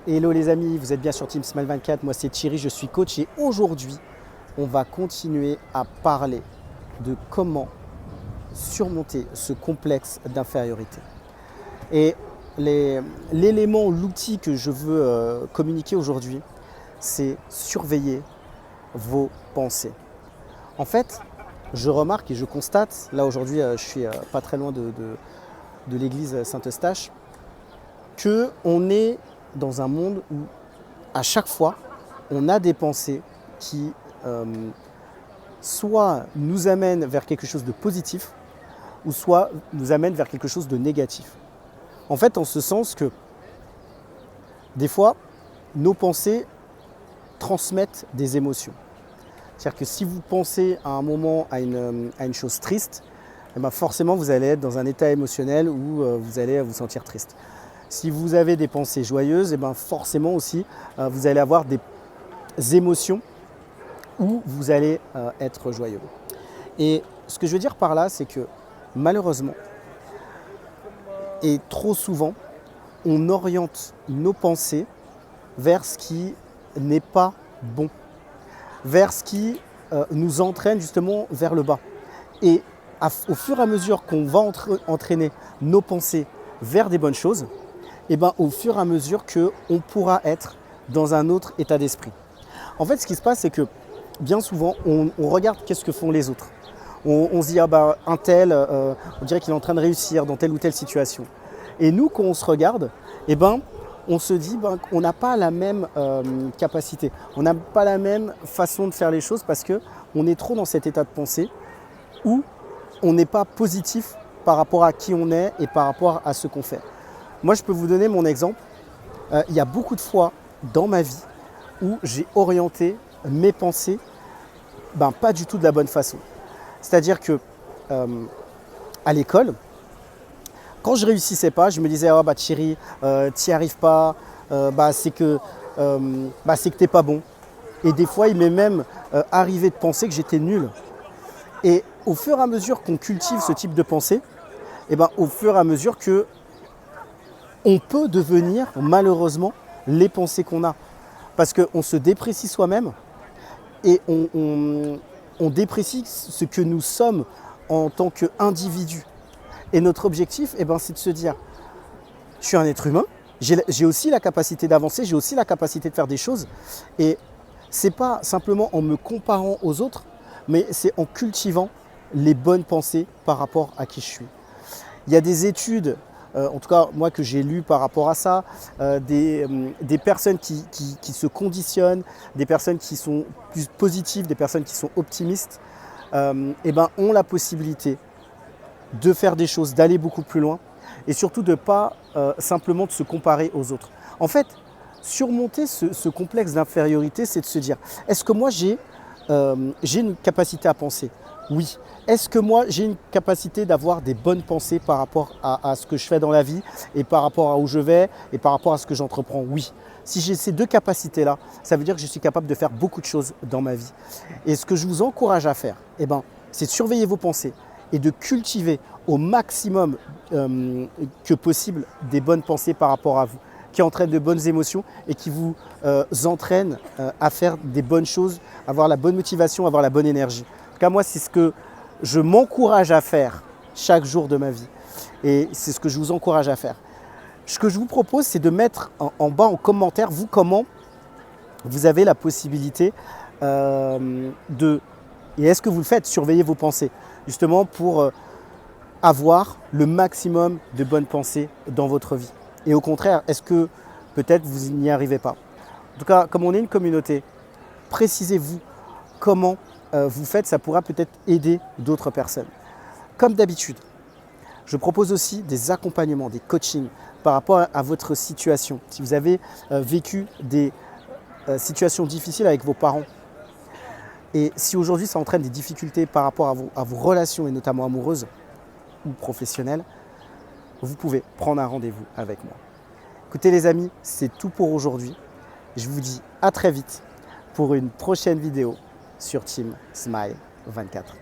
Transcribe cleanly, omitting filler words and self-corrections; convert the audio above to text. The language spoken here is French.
Hello les amis, vous êtes bien sur Team Smile 24, moi c'est Thierry, je suis coach et aujourd'hui on va continuer à parler de comment surmonter ce complexe d'infériorité. Et l'élément, l'outil que je veux communiquer aujourd'hui, c'est surveiller vos pensées. En fait, je remarque et je constate, là aujourd'hui je suis pas très loin de l'église Saint-Eustache, qu'on est dans un monde où à chaque fois, on a des pensées qui soit nous amènent vers quelque chose de positif, ou soit nous amènent vers quelque chose de négatif. En fait, en ce sens que des fois, nos pensées transmettent des émotions. C'est-à-dire que si vous pensez à un moment à une chose triste, eh bien forcément vous allez être dans un état émotionnel où vous allez vous sentir triste. Si vous avez des pensées joyeuses, eh bien forcément aussi vous allez avoir des émotions où vous allez être joyeux. Et ce que je veux dire par là, c'est que malheureusement, et trop souvent, on oriente nos pensées vers ce qui n'est pas bon, vers ce qui nous entraîne justement vers le bas. Et au fur et à mesure qu'on va entraîner nos pensées vers des bonnes choses, et ben, au fur et à mesure qu'on pourra être dans un autre état d'esprit. En fait, ce qui se passe, c'est que bien souvent, on regarde qu'est-ce que font les autres. On se dit, ah bah, un tel, on dirait qu'il est en train de réussir dans telle ou telle situation. Et nous, quand on se regarde, eh ben, on se dit qu'on n'a pas la même capacité, on n'a pas la même façon de faire les choses parce qu'on est trop dans cet état de pensée où on n'est pas positif par rapport à qui on est et par rapport à ce qu'on fait. Moi, je peux vous donner mon exemple. Il y a beaucoup de fois dans ma vie où j'ai orienté mes pensées pas du tout de la bonne façon. C'est-à-dire que à l'école, quand je réussissais pas, je me disais oh, bah Thierry, t'y arrives pas, c'est que t'es pas bon. Et des fois, il m'est même arrivé de penser que j'étais nul. Et au fur et à mesure qu'on cultive ce type de pensée, au fur et à mesure que on peut devenir malheureusement les pensées qu'on a. Parce qu'on se déprécie soi-même et on déprécie ce que nous sommes en tant qu'individu. Et notre objectif, c'est de se dire, je suis un être humain, j'ai aussi la capacité d'avancer, j'ai aussi la capacité de faire des choses. Et ce n'est pas simplement en me comparant aux autres, mais c'est en cultivant les bonnes pensées par rapport à qui je suis. Il y a des études, en tout cas moi que j'ai lues par rapport à ça, des personnes qui se conditionnent, des personnes qui sont plus positives, des personnes qui sont optimistes, ont la possibilité de faire des choses, d'aller beaucoup plus loin et surtout de ne pas simplement de se comparer aux autres. En fait, surmonter ce complexe d'infériorité, c'est de se dire, est-ce que moi j'ai une capacité à penser ? Oui. Est-ce que moi j'ai une capacité d'avoir des bonnes pensées par rapport à ce que je fais dans la vie et par rapport à où je vais et par rapport à ce que j'entreprends ? Oui. Si j'ai ces deux capacités-là, ça veut dire que je suis capable de faire beaucoup de choses dans ma vie. Et ce que je vous encourage à faire, c'est de surveiller vos pensées et de cultiver au maximum que possible des bonnes pensées par rapport à vous, qui entraînent de bonnes émotions et qui vous entraînent à faire des bonnes choses, avoir la bonne motivation, avoir la bonne énergie. En tout cas, moi, c'est ce que je m'encourage à faire chaque jour de ma vie. Et c'est ce que je vous encourage à faire. Ce que je vous propose, c'est de mettre en bas en commentaire, vous, comment vous avez la possibilité et est-ce que vous le faites, surveiller vos pensées, justement pour avoir le maximum de bonnes pensées dans votre vie. Et au contraire, est-ce que peut-être vous n'y arrivez pas ? En tout cas, comme on est une communauté, précisez-vous comment vous faites, ça pourra peut-être aider d'autres personnes. Comme d'habitude, je propose aussi des accompagnements, des coachings par rapport à votre situation. Si vous avez vécu des situations difficiles avec vos parents, et si aujourd'hui ça entraîne des difficultés par rapport à vos relations, et notamment amoureuses ou professionnelles, vous pouvez prendre un rendez-vous avec moi. Écoutez les amis, c'est tout pour aujourd'hui. Je vous dis à très vite pour une prochaine vidéo sur Team Smile 24.